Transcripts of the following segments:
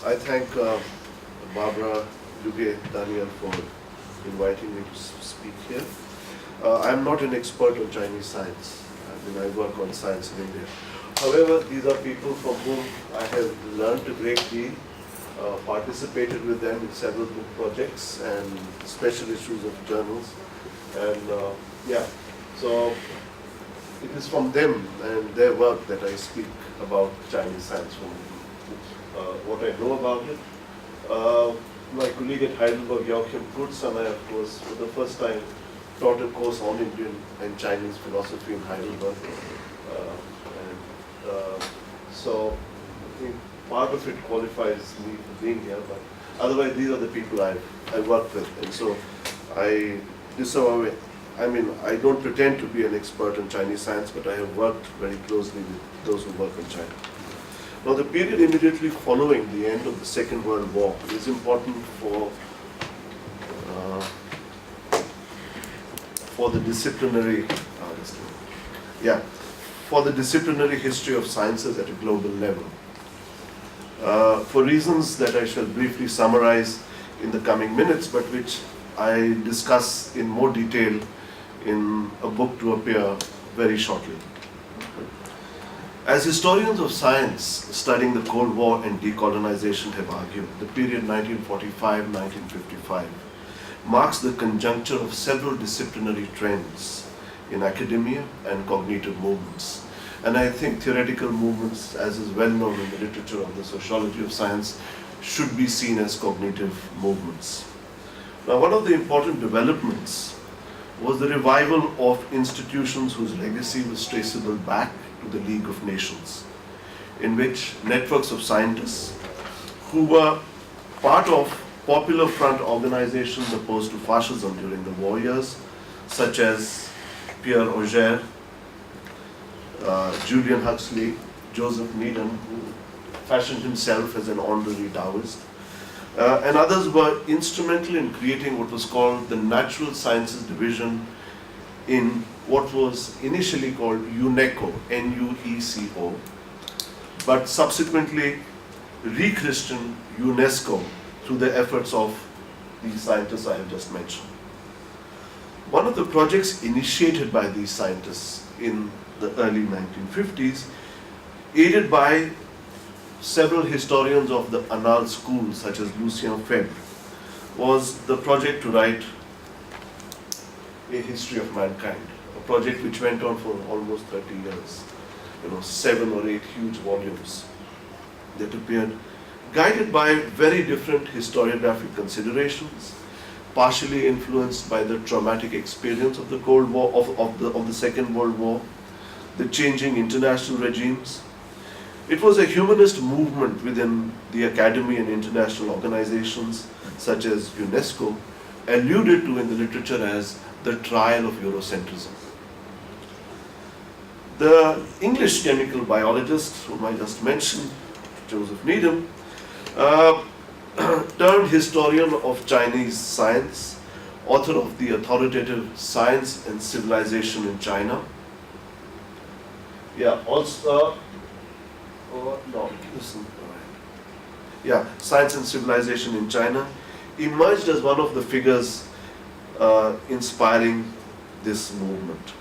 I thank Barbara Duguay Daniel for inviting me to speak here. I'm not an expert on Chinese science. I work on science in India. However, these are people from whom I have learned a great deal, participated with them in several book projects and special issues of journals. And yeah, so it is from them and their work that I speak about Chinese science, from what I know about it. My colleague at Heidelberg, Joachim Kurz, and I, of course, for the first time taught a course on Indian and Chinese philosophy in Heidelberg. So I think part of it qualifies me for being here, but otherwise these are the people I work with. And so I don't pretend to be an expert in Chinese science, but I have worked very closely with those who work in China. Now, the period immediately following the end of the Second World War is important for the disciplinary, for the disciplinary history of sciences at a global level. For reasons that I shall briefly summarize in the coming minutes, but which I discuss in more detail in a book to appear very shortly. As historians of science studying the Cold War and decolonization have argued, the period 1945-1955 marks the conjuncture of several disciplinary trends in academia and cognitive movements. And I think theoretical movements, as is well known in the literature of the sociology of science, should be seen as cognitive movements. Now, one of the important developments was the revival of institutions whose legacy was traceable back to the League of Nations, in which networks of scientists who were part of Popular Front organizations opposed to fascism during the war years, such as Pierre Auger, Julian Huxley, Joseph Needham, who fashioned himself as an honorary Taoist, and others were instrumental in creating what was called the Natural Sciences Division in what was initially called UNESCO, N-U-E-C-O, but subsequently rechristened UNESCO through the efforts of the scientists I have just mentioned. One of the projects initiated by these scientists in the early 1950s, aided by several historians of the Annales school, such as Lucien Febvre, was the project to write a history of mankind, a project which went on for almost 30 years, 7 or 8 huge volumes that appeared, guided by very different historiographic considerations, partially influenced by the traumatic experience of the Cold War, of the Second World War, the changing international regimes. It was a humanist movement within the academy and international organizations such as UNESCO, alluded to in the literature as the trial of Eurocentrism. The English chemical biologist whom I just mentioned, Joseph Needham, turned historian of Chinese science, author of the authoritative Science and Civilization in China. Science and Civilization in China, emerged as one of the figures inspiring this movement.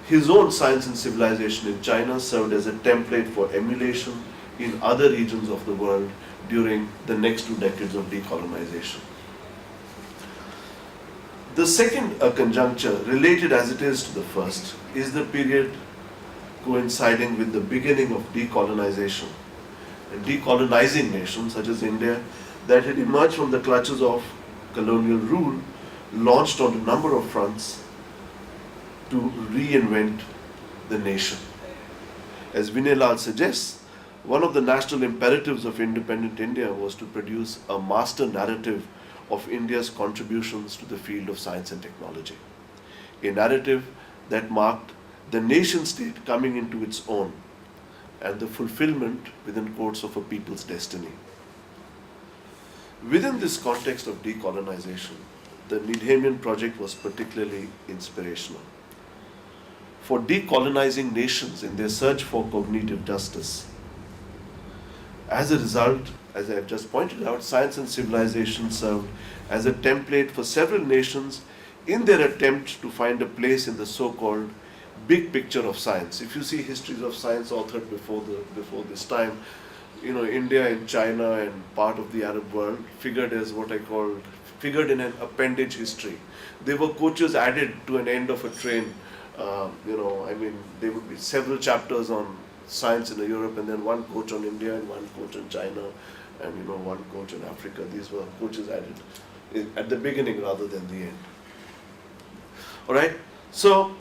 His own Science and Civilization in China served as a template for emulation in other regions of the world during the next 2 decades of decolonization. The second conjuncture, related as it is to the first, is the period coinciding with the beginning of decolonization and decolonizing nations such as India that had emerged from the clutches of colonial rule, launched on a number of fronts to reinvent the nation. As Vinay Lal suggests, one of the national imperatives of independent India was to produce a master narrative of India's contributions to the field of science and technology, a narrative that marked the nation state coming into its own and the fulfillment, within quotes, of a people's destiny. Within this context of decolonization, the Needhamian project was particularly inspirational. For decolonizing nations in their search for cognitive justice, As a result, as I have just pointed out, Science and Civilization served as a template for several nations in their attempt to find a place in the so-called big picture of science. If you see histories of science authored before this time, India and China and part of the Arab world figured in an appendage history. They were coaches added to an end of a train. There would be several chapters on science in Europe, and then one coach on India, and one coach on China, and one coach on Africa. These were coaches added at the beginning rather than the end. All right. So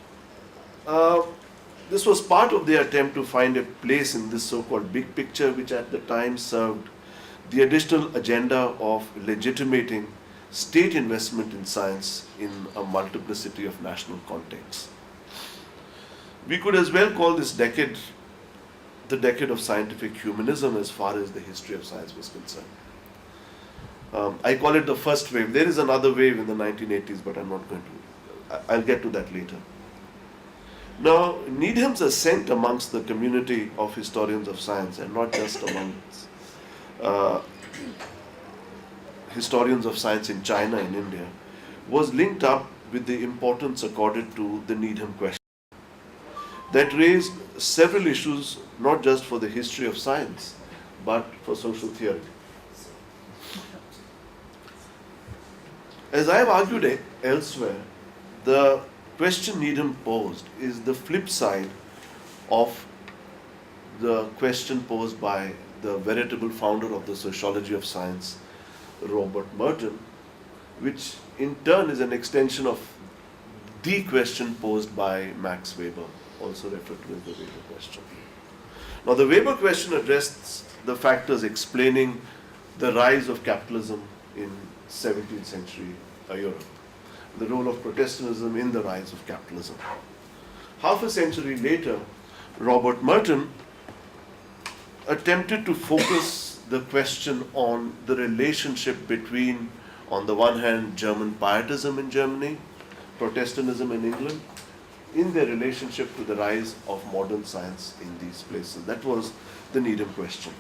this was part of their attempt to find a place in this so-called big picture, which at the time served the additional agenda of legitimating state investment in science in a multiplicity of national contexts. We could as well call this decade the decade of scientific humanism as far as the history of science was concerned. I call it the first wave. There is another wave in the 1980s, but I'll get to that later. Now, Needham's ascent amongst the community of historians of science, and not just amongst historians of science in China and India, was linked up with the importance accorded to the Needham question. That raised several issues, not just for the history of science, but for social theory. As I have argued elsewhere, the question Needham posed is the flip side of the question posed by the veritable founder of the sociology of science, Robert Merton, which in turn is an extension of the question posed by Max Weber, also referred to as the Weber question. Now, the Weber question addressed the factors explaining the rise of capitalism in 17th century Europe, the role of Protestantism in the rise of capitalism. Half a century later, Robert Merton attempted to focus the question on the relationship between, on the one hand, German pietism in Germany, Protestantism in England, in their relationship to the rise of modern science in these places. That was the Needham question.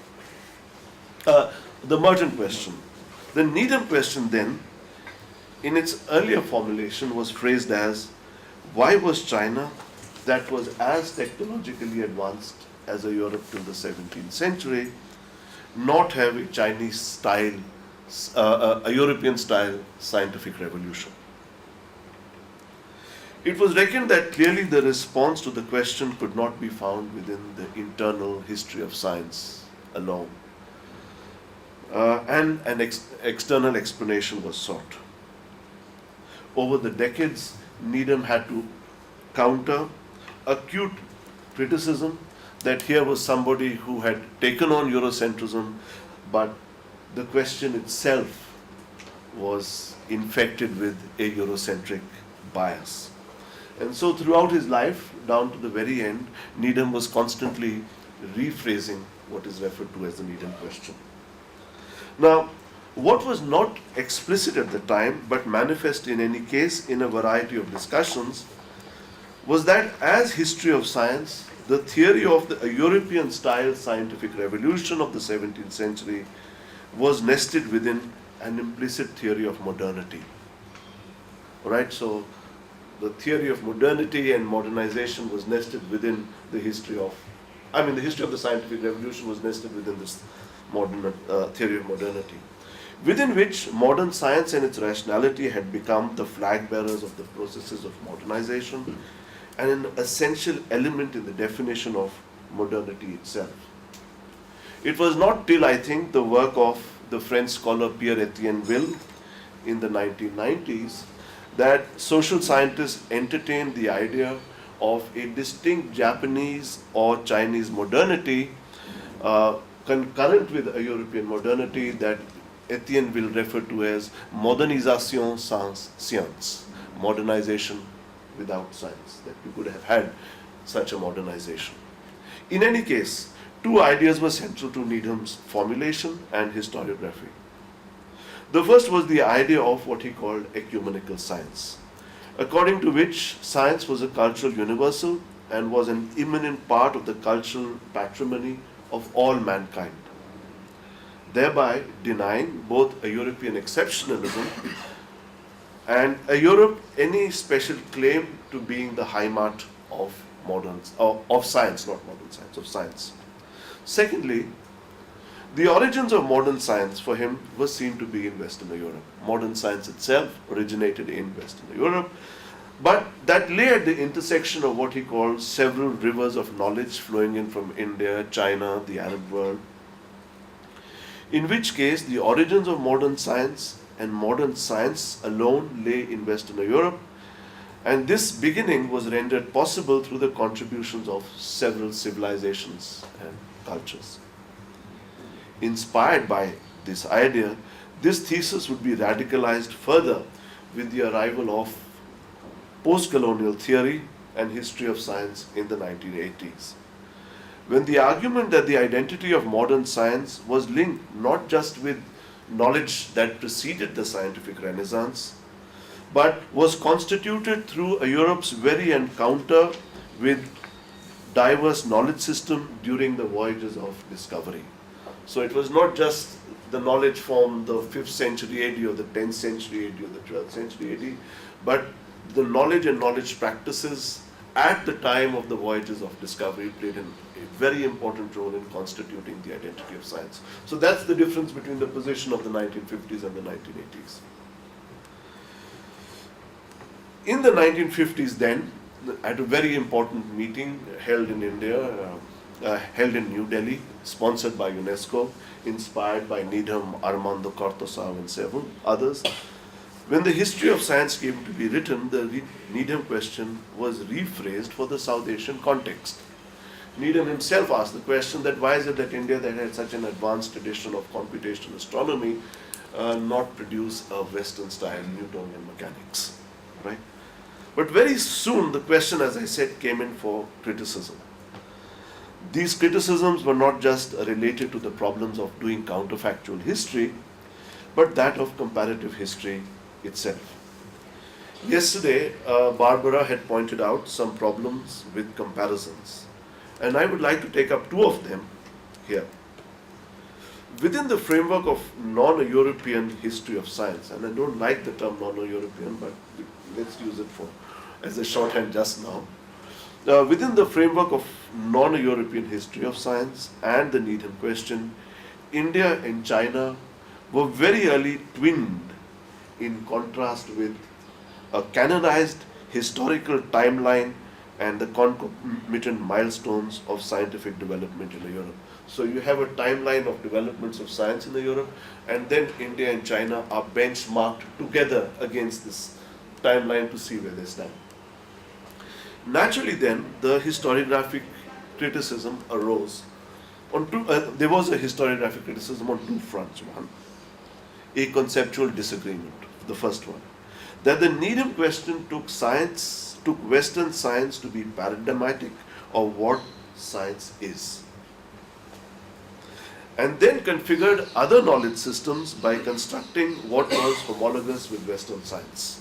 The Merton question. The Needham question then, in its earlier formulation, was phrased as, why was China, that was as technologically advanced as a Europe till the 17th century, not have a Chinese style, a European style scientific revolution? It was reckoned that clearly the response to the question could not be found within the internal history of science alone, and an external explanation was sought. Over the decades, Needham had to counter acute criticism that here was somebody who had taken on Eurocentrism, but the question itself was infected with a Eurocentric bias. And so throughout his life, down to the very end, Needham was constantly rephrasing what is referred to as the Needham question. Now, what was not explicit at the time, but manifest in any case in a variety of discussions, was that as history of science, the theory of the European-style scientific revolution of the 17th century was nested within an implicit theory of modernity. All right, so the theory of modernity and modernization was nested within the history of, the history of the scientific revolution was nested within this modern theory of modernity, within which modern science and its rationality had become the flag bearers of the processes of modernization and an essential element in the definition of modernity itself. It was not till, I think, the work of the French scholar Pierre-Etienne Ville in the 1990s that social scientists entertained the idea of a distinct Japanese or Chinese modernity concurrent with a European modernity that Etienne will refer to as modernisation sans science, modernization without science, that we could have had such a modernization. In any case, two ideas were central to Needham's formulation and historiography. The first was the idea of what he called ecumenical science, according to which science was a cultural universal and was an immanent part of the cultural patrimony of all mankind. thereby denying both a European exceptionalism and a Europe any special claim to being the high mart of of science, not modern science, of science. Secondly, the origins of modern science for him were seen to be in Western Europe. Modern science itself originated in Western Europe, but that lay at the intersection of what he called several rivers of knowledge flowing in from India, China, the Arab world. In which case, the origins of modern science and modern science alone lay in Western Europe, and this beginning was rendered possible through the contributions of several civilizations and cultures. Inspired by this idea, this thesis would be radicalized further with the arrival of post-colonial theory and history of science in the 1980s. When the argument that the identity of modern science was linked not just with knowledge that preceded the scientific renaissance, but was constituted through a Europe's very encounter with diverse knowledge system during the voyages of discovery. So it was not just the knowledge from the 5th century AD or the 10th century AD or the 12th century AD, but the knowledge and knowledge practices at the time of the voyages of discovery played a very important role in constituting the identity of science. So that's the difference between the position of the 1950s and the 1980s. In the 1950s then, at a very important meeting held in India, held in New Delhi, sponsored by UNESCO, inspired by Needham, Armando Cortázar and several others, when the history of science came to be written, the Needham question was rephrased for the South Asian context. Needham himself asked the question that why is it that India, that had such an advanced tradition of computational astronomy, not produce a Western-style Newtonian mechanics, right? But very soon the question, as I said, came in for criticism. These criticisms were not just related to the problems of doing counterfactual history, but that of comparative history itself. Yesterday, Barbara had pointed out some problems with comparisons, and I would like to take up two of them here. Within the framework of non-European history of science, and I don't like the term non-European, but let's use it as a shorthand just now. Within the framework of non-European history of science and the Needham question, India and China were very early twinned in contrast with a canonized historical timeline and the concomitant milestones of scientific development in Europe. So you have a timeline of developments of science in Europe, and then India and China are benchmarked together against this timeline to see where they stand. Naturally then, the historiographic criticism arose. There was a historiographic criticism on two fronts. One, a conceptual disagreement, the first one, that the Needham question took Western science to be paradigmatic of what science is, and then configured other knowledge systems by constructing what was homologous with Western science.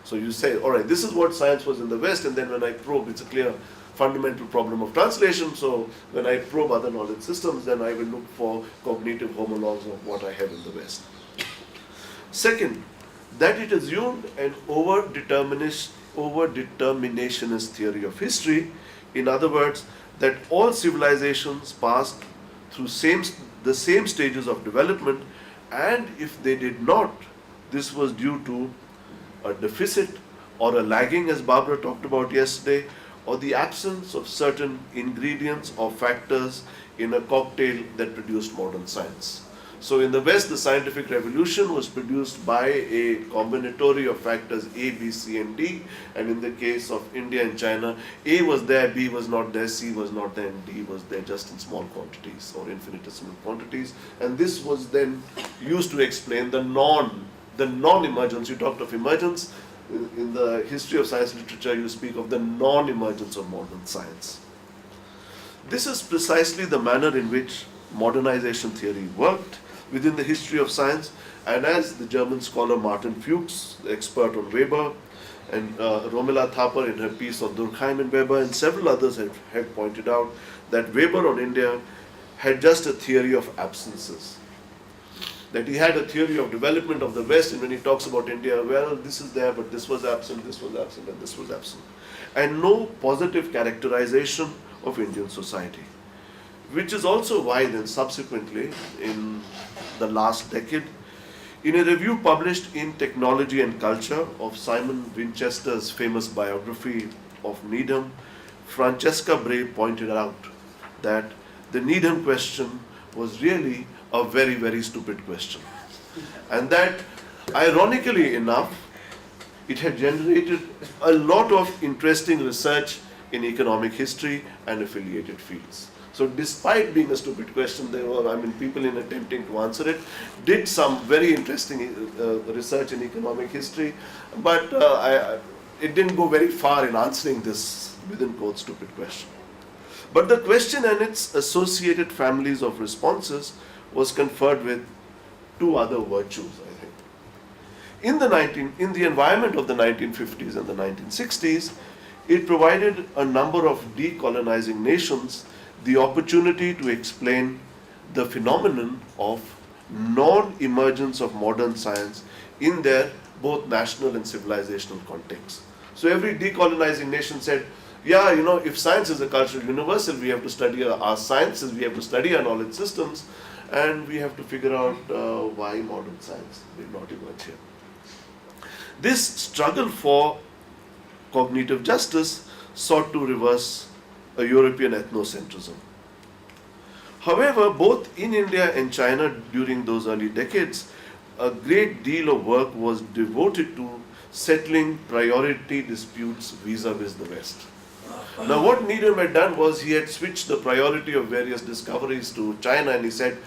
So you say, all right, this is what science was in the West, and then when I probe, it's a clear fundamental problem of translation. So when I probe other knowledge systems, then I will look for cognitive homologs of what I have in the West. Second, that it assumed an over-determinationist theory of history. In other words, that all civilizations passed through the same stages of development, and if they did not, this was due to a deficit or a lagging, as Barbara talked about yesterday, or the absence of certain ingredients or factors in a cocktail that produced modern science. So in the West, the scientific revolution was produced by a combinatory of factors A, B, C, and D. And in the case of India and China, A was there, B was not there, C was not there, and D was there just in small quantities or infinitesimal quantities. And this was then used to explain the non-emergence. You talked of emergence. In the history of science literature, you speak of the non-emergence of modern science. This is precisely the manner in which modernization theory worked within the history of science, and as the German scholar Martin Fuchs, the expert on Weber, and Romila Thapar in her piece on Durkheim and Weber, and several others have pointed out that Weber on India had just a theory of absences. that he had a theory of development of the West, and when he talks about India, well, this is there, but this was absent, and this was absent. And no positive characterization of Indian society. Which is also why then subsequently, in the last decade, in a review published in Technology and Culture of Simon Winchester's famous biography of Needham, Francesca Bray pointed out that the Needham question was really a very, very stupid question. And that, ironically enough, it had generated a lot of interesting research in economic history and affiliated fields. So despite being a stupid question, there were, people in attempting to answer it, did some very interesting research in economic history, but it didn't go very far in answering this, within quotes, stupid question. But the question and its associated families of responses was conferred with two other virtues, I think. In the environment of the 1950s and the 1960s, it provided a number of decolonizing nations the opportunity to explain the phenomenon of non-emergence of modern science in their both national and civilizational contexts. So every decolonizing nation said, yeah, if science is a cultural universal, we have to study our sciences, we have to study our knowledge systems, and we have to figure out why modern science did not emerge here. This struggle for cognitive justice sought to reverse a European ethnocentrism. However, both in India and China during those early decades, a great deal of work was devoted to settling priority disputes vis-a-vis the West. Now, what Needham had done was he had switched the priority of various discoveries to China, and he said,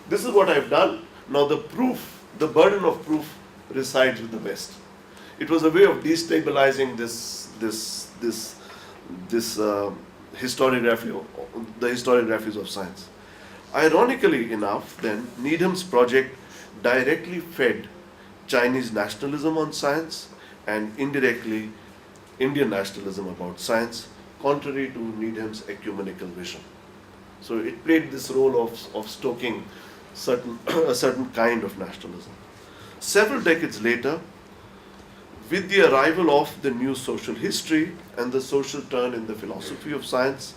this is what I've done. Now the burden of proof resides with the West. It was a way of destabilizing the historiographies of science. Ironically enough, then, Needham's project directly fed Chinese nationalism on science and indirectly Indian nationalism about science, contrary to Needham's ecumenical vision. So it played this role of stoking a certain kind of nationalism. Several decades later, with the arrival of the new social history and the social turn in the philosophy of science,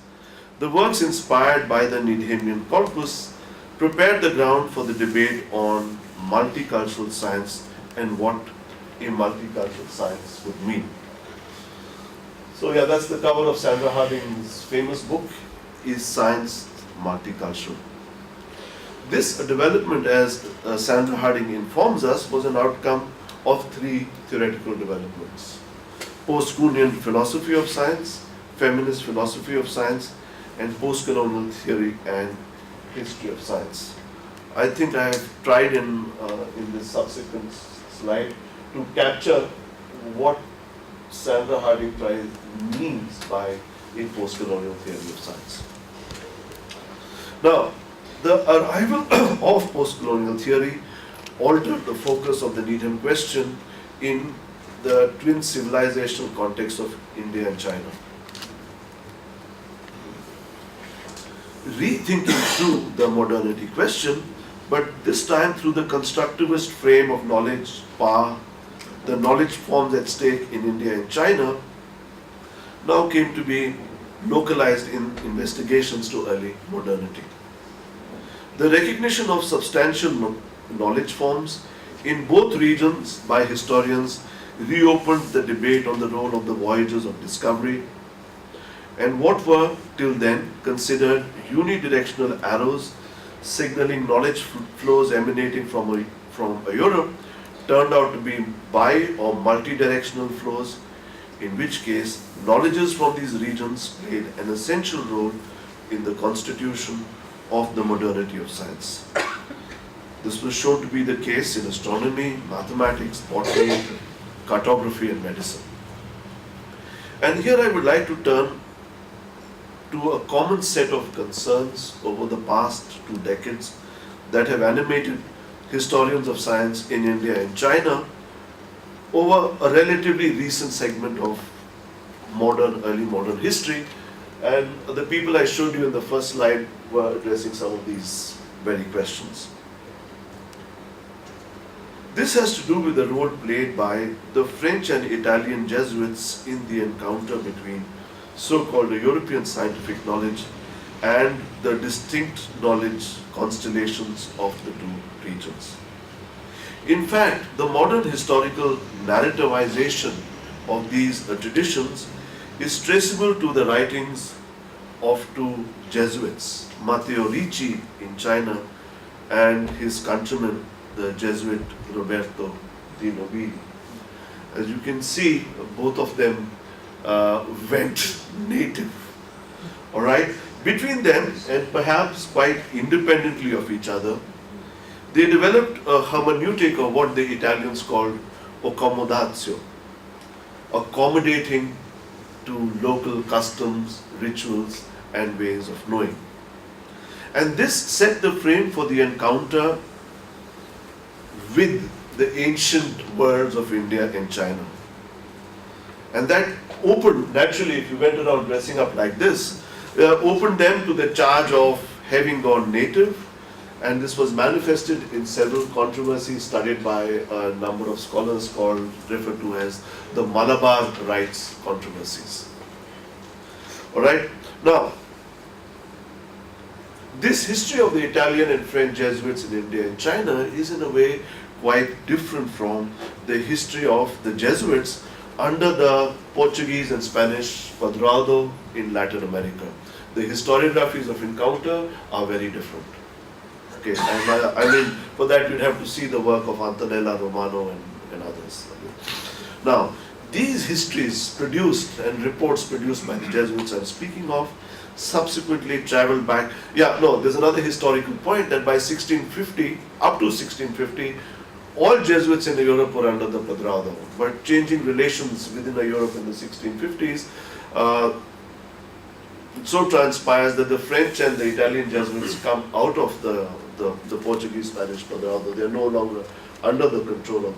the works inspired by the Needhamian corpus prepared the ground for the debate on multicultural science and what a multicultural science would mean. So yeah, that's the cover of Sandra Harding's famous book, Is Science Multicultural? This development, as Sandra Harding informs us, was an outcome of three theoretical developments: post-Kuhnian philosophy of science, feminist philosophy of science, and post-colonial theory and history of science. I think I have tried in this subsequent slide to capture what Sandra Harding means by a post-colonial theory of science. Now, the arrival of post-colonial theory altered the focus of the Needham question in the twin civilizational context of India and China. Rethinking through the modernity question, but this time through the constructivist frame of knowledge, power, the knowledge forms at stake in India and China, now came to be localized in investigations to early modernity. The recognition of substantial knowledge forms in both regions by historians reopened the debate on the role of the voyages of discovery and what were till then considered unidirectional arrows signaling knowledge flows emanating from Europe turned out to be bi- or multi-directional flows, in which case knowledges from these regions played an essential role in the constitution of the modernity of science. This was shown to be the case in astronomy, mathematics, botany, cartography, and medicine. And here I would like to turn to a common set of concerns over the past 2 decades that have animated historians of science in India and China over a relatively recent segment of early modern history. And the people I showed you in the first slide were addressing some of these very questions. This has to do with the role played by the French and Italian Jesuits in the encounter between so-called European scientific knowledge and the distinct knowledge constellations of the two regions. In fact, the modern historical narrativization of these traditions is traceable to the writings of two Jesuits, Matteo Ricci in China and his countryman, the Jesuit Roberto di Nobili. As you can see, both of them went native. All right? Between them, and perhaps quite independently of each other, they developed a hermeneutic of what the Italians called accommodatio, accommodating to local customs, rituals, and ways of knowing. And this set the frame for the encounter with the ancient worlds of India and China. And that opened, naturally, if you went around dressing up like this, opened them to the charge of having gone native, and this was manifested in several controversies studied by a number of scholars referred to as the Malabar rites controversies. All right? Now, this history of the Italian and French Jesuits in India and China is in a way quite different from the history of the Jesuits under the Portuguese and Spanish Padroado in Latin America. The historiographies of encounter are very different. Okay, and I mean, for that you'd have to see the work of Antonella Romano and others. Now, these histories produced and reports produced by the Jesuits I'm speaking of subsequently traveled back. There's another historical point that by 1650, up to 1650, all Jesuits in Europe were under the Padroado, but changing relations within Europe in the 1650s, it so transpires that the French and the Italian Jesuits come out of the Portuguese-Spanish Padroado. They are no longer under the control of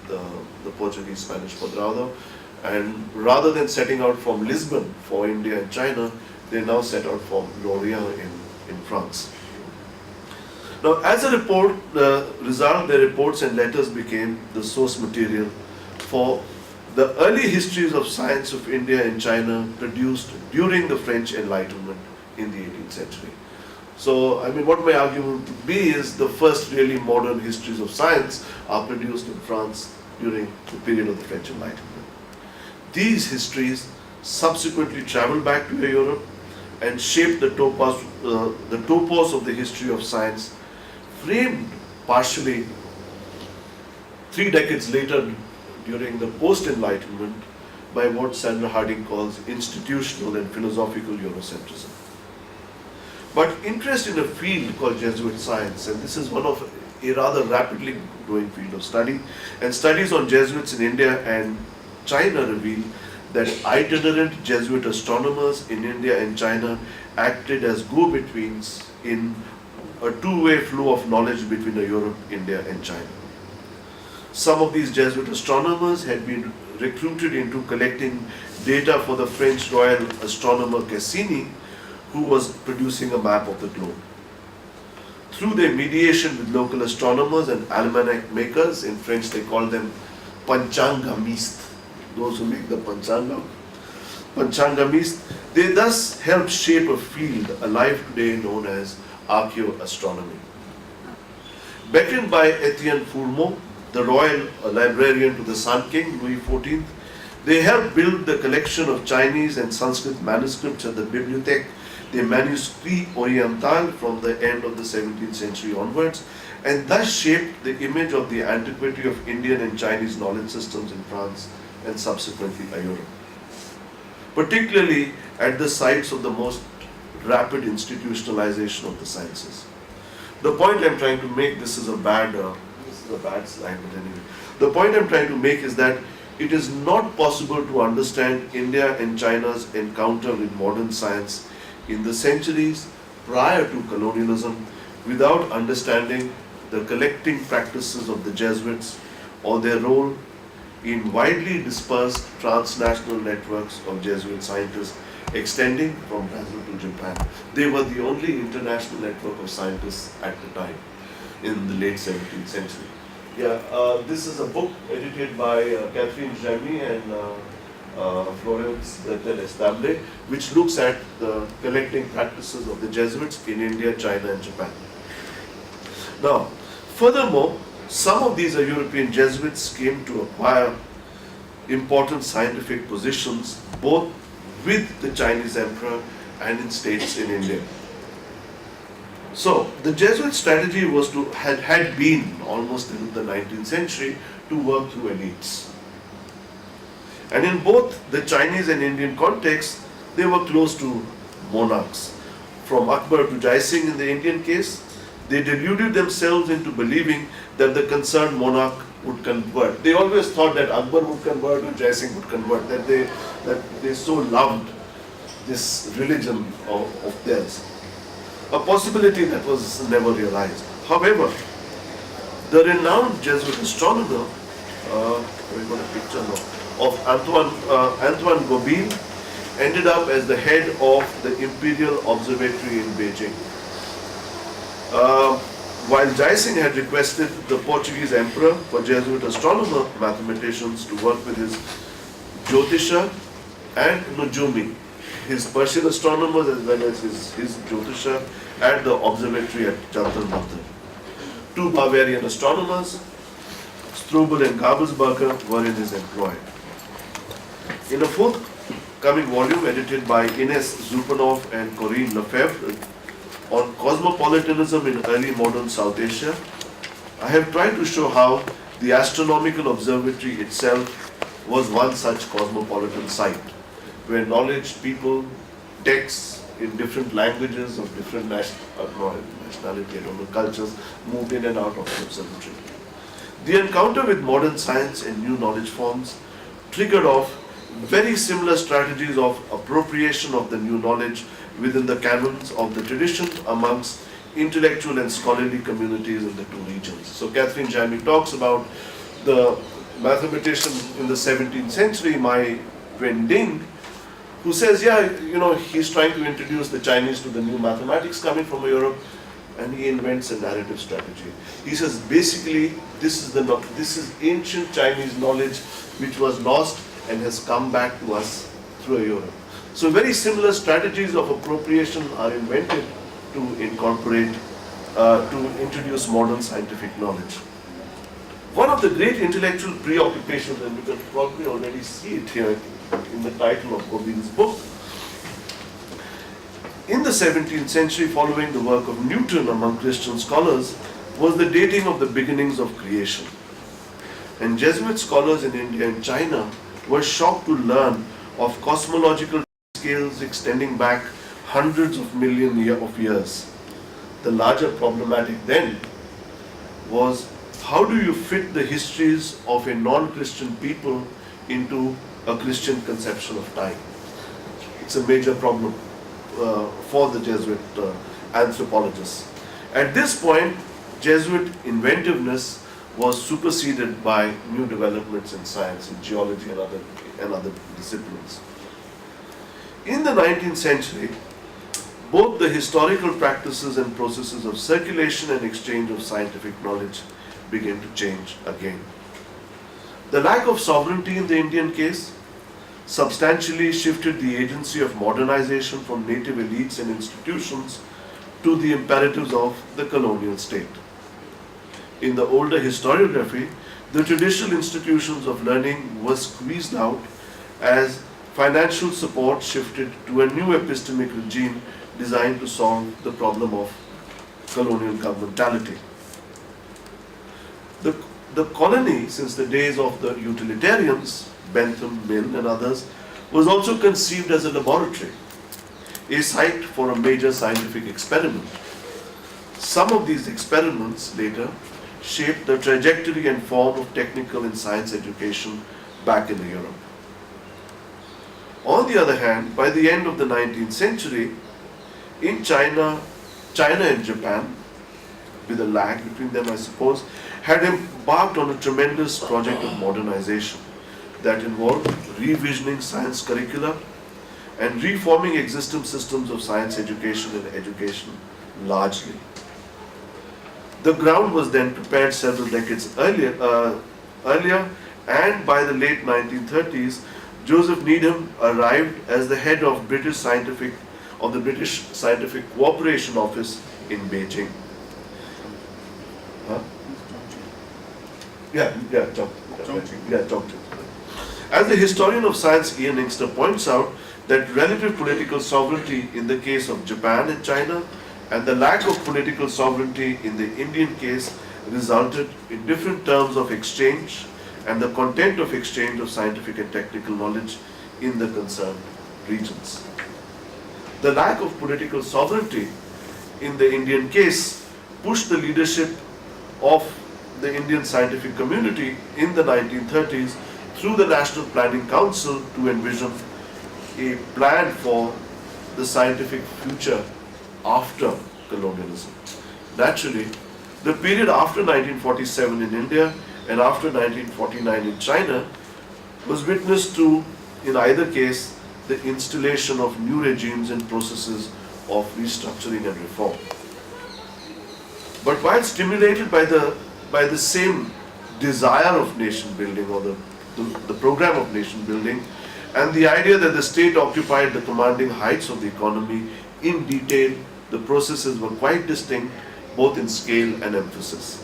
the Portuguese-Spanish Padroado, and rather than setting out from Lisbon for India and China, they now set out from Lorient in France. Now, as a result, their reports and letters became the source material for the early histories of science of India and China produced during the French Enlightenment in the 18th century. So, I mean, what my argument would be is the first really modern histories of science are produced in France during the period of the French Enlightenment. These histories subsequently traveled back to Europe and shaped the topos of the history of science, framed partially 3 decades later during the post-Enlightenment by what Sandra Harding calls institutional and philosophical Eurocentrism. But interest in a field called Jesuit science, and this is one of a rather rapidly growing field of study, and studies on Jesuits in India and China reveal that itinerant Jesuit astronomers in India and China acted as go-betweens in a two-way flow of knowledge between Europe, India, and China. Some of these Jesuit astronomers had been recruited into collecting data for the French royal astronomer Cassini, who was producing a map of the globe. Through their mediation with local astronomers and almanac makers, in French they call them panchangamistes, those who make the panchangamistes, they thus helped shape a field alive today known as archaeoastronomy. Beckoned by Etienne Fourmont, the royal librarian to the Sun King, Louis XIV, they helped build the collection of Chinese and Sanskrit manuscripts at the Bibliothèque des Manuscrits Orientaux from the end of the 17th century onwards, and thus shaped the image of the antiquity of Indian and Chinese knowledge systems in France and subsequently Europe, particularly at the sites of the most rapid institutionalization of the sciences. The point I'm trying to make, this is a bad slide, but anyway. The point I'm trying to make is that it is not possible to understand India and China's encounter with modern science in the centuries prior to colonialism without understanding the collecting practices of the Jesuits or their role in widely dispersed transnational networks of Jesuit scientists extending from Brazil to Japan. They were the only international network of scientists at the time. in the late 17th century. Yeah, this is a book edited by Catherine Jamy and Florence del Estable, which looks at the collecting practices of the Jesuits in India, China, and Japan. Now, furthermore, some of these European Jesuits came to acquire important scientific positions both with the Chinese emperor and in states in India. So, the Jesuit strategy was had been almost in the 19th century to work through elites. And in both the Chinese and Indian context, they were close to monarchs. From Akbar to Jai Singh in the Indian case, they deluded themselves into believing that the concerned monarch would convert. They always thought that Akbar would convert or Jai Singh would convert, that they so loved this religion of theirs. A possibility that was never realized. However, the renowned Jesuit astronomer, we've got a picture now, of Antoine Gobineau ended up as the head of the Imperial Observatory in Beijing. While Jai Singh had requested the Portuguese emperor for Jesuit astronomer mathematicians to work with his Jyotisha and Nujumi, his Persian astronomers as well as his Jyotisha at the observatory at Jantar Mantar. Two Bavarian astronomers, Strobel and Gabelsberger, were in his employ. In a forthcoming volume edited by Ines Zupanov and Corinne Lefebvre on cosmopolitanism in early modern South Asia, I have tried to show how the astronomical observatory itself was one such cosmopolitan site, where knowledge, people, texts in different languages of different nationality, cultures moved in and out of the observatory. The encounter with modern science and new knowledge forms triggered off very similar strategies of appropriation of the new knowledge within the canons of the tradition amongst intellectual and scholarly communities in the two regions. So Catherine Jamy talks about the mathematician in the 17th century, Mai Wending, who says, he's trying to introduce the Chinese to the new mathematics coming from Europe, and he invents a narrative strategy. He says, basically, this is ancient Chinese knowledge which was lost and has come back to us through Europe. So very similar strategies of appropriation are invented to incorporate, to introduce modern scientific knowledge. One of the great intellectual preoccupations, and you can probably already see it here in the title of Gobineau's book, in the 17th century, following the work of Newton among Christian scholars, was the dating of the beginnings of creation. And Jesuit scholars in India and China were shocked to learn of cosmological scales extending back hundreds of millions of years. The larger problematic then was, how do you fit the histories of a non-Christian people into a Christian conception of time? It's a major problem for the Jesuit anthropologists. At this point, Jesuit inventiveness was superseded by new developments in science, in geology and other disciplines. In the 19th century, both the historical practices and processes of circulation and exchange of scientific knowledge began to change again. The lack of sovereignty in the Indian case substantially shifted the agency of modernization from native elites and institutions to the imperatives of the colonial state. In the older historiography, the traditional institutions of learning were squeezed out as financial support shifted to a new epistemic regime designed to solve the problem of colonial governmentality. The colony, since the days of the utilitarians, Bentham, Mill and others, was also conceived as a laboratory, a site for a major scientific experiment. Some of these experiments later shaped the trajectory and form of technical and science education back in Europe. On the other hand, by the end of the 19th century, in China and Japan, with a lag between them, I suppose, had embarked on a tremendous project of modernization that involved revisioning science curricula and reforming existing systems of science education and education largely. The ground was then prepared several decades earlier, and by the late 1930s, Joseph Needham arrived as the head of the British Scientific Cooperation Office in Beijing. Huh? Chongqing. As the historian of science Ian Inkster points out, that relative political sovereignty in the case of Japan and China and the lack of political sovereignty in the Indian case resulted in different terms of exchange and the content of exchange of scientific and technical knowledge in the concerned regions. The lack of political sovereignty in the Indian case pushed the leadership of the Indian scientific community in the 1930s through the National Planning Council to envision a plan for the scientific future after colonialism. Naturally, the period after 1947 in India and after 1949 in China was witness to, in either case, the installation of new regimes and processes of restructuring and reform. But while stimulated by the same desire of nation building, or the program of nation building, and the idea that the state occupied the commanding heights of the economy, in detail, the processes were quite distinct, both in scale and emphasis.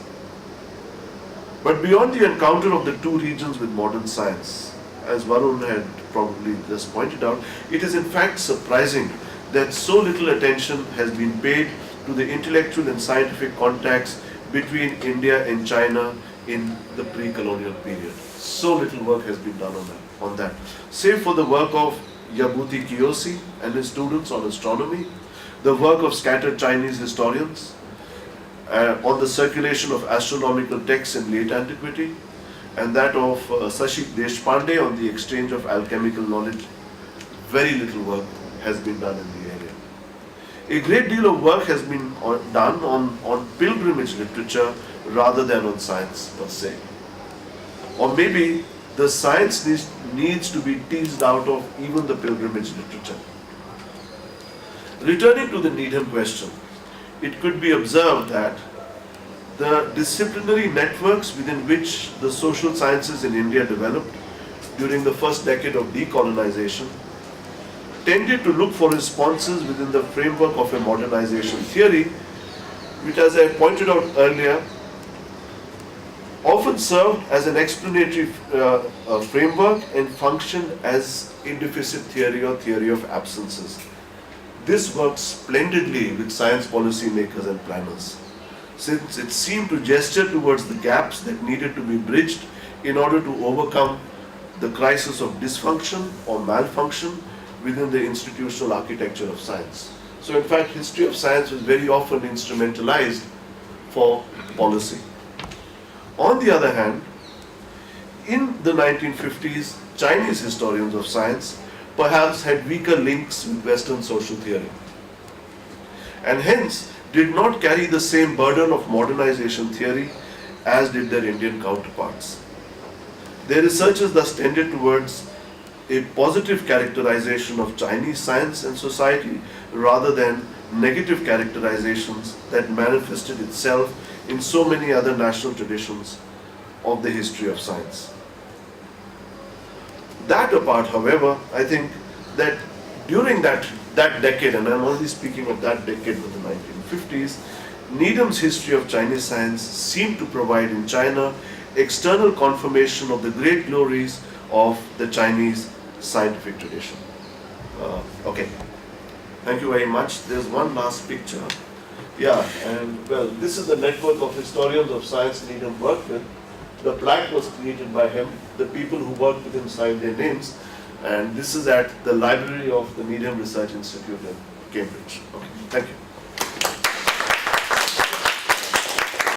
But beyond the encounter of the two regions with modern science, as Varun had probably just pointed out, it is in fact surprising that so little attention has been paid to the intellectual and scientific contacts between India and China in the pre-colonial period. So little work has been done on that. Save for the work of Yabuti Kiyoshi and his students on astronomy, the work of scattered Chinese historians on the circulation of astronomical texts in late antiquity, and that of Sashik Deshpande on the exchange of alchemical knowledge, very little work has been done in the area. A great deal of work has been done on pilgrimage literature rather than on science per se. Or maybe the science needs to be teased out of even the pilgrimage literature. Returning to the Needham question, it could be observed that the disciplinary networks within which the social sciences in India developed during the first decade of decolonization tended to look for responses within the framework of a modernization theory, which, as I pointed out earlier, often served as an explanatory framework and functioned as a deficit theory or theory of absences. This worked splendidly with science policy makers and planners, since it seemed to gesture towards the gaps that needed to be bridged in order to overcome the crisis of dysfunction or malfunction within the institutional architecture of science. So in fact, history of science was very often instrumentalized for policy. On the other hand, in the 1950s, Chinese historians of science perhaps had weaker links with Western social theory, and hence did not carry the same burden of modernization theory as did their Indian counterparts. Their researches thus tended towards a positive characterization of Chinese science and society rather than negative characterizations that manifested itself in so many other national traditions of the history of science. That apart, however, I think that during that decade, and I'm only speaking of that decade of the 1950s, Needham's history of Chinese science seemed to provide in China external confirmation of the great glories of the Chinese scientific tradition. Okay, thank you very much. There's one last picture. Yeah, and well, this is the network of historians of science Needham worked with. The plaque was created by him. The people who worked with him signed their names. And this is at the library of the Needham Research Institute in Cambridge. Okay, thank you.